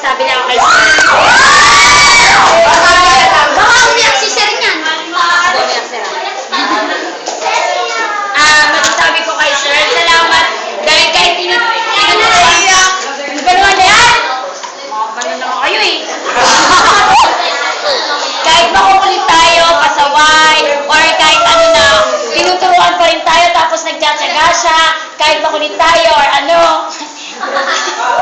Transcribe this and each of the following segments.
sabi niya ako kay sir. Baka umiyak si sir niyan. Umiyak sir. Masasabi ko kay sir, salamat. Dahil kahit gano'n na yan. Gano'n na kayo eh. Kahit makukulit tayo, pasaway, or kahit ano na, tinuturuan pa rin tayo tapos nagtsatsaga siya, kahit makulit tayo, or ano.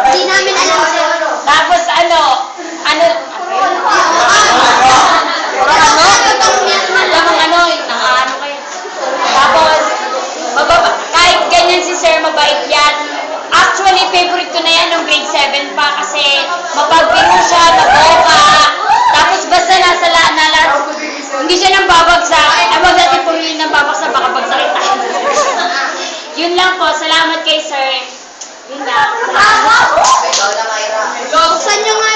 Hindi namin alam sir. Tapos ano, nakaano kayo. Tapos, kahit ganyan si sir, mabait yan. Actually, favorite ko na yan nung grade 7 pa kasi mapagbiro siya, maboka. Tapos basta nasa hindi siya nang babagsak. Ay, wag natin purihin ng babagsak, baka bagsakin tayo. Yun lang po, salamat kay sir. Yun lang. Buksan nyo nga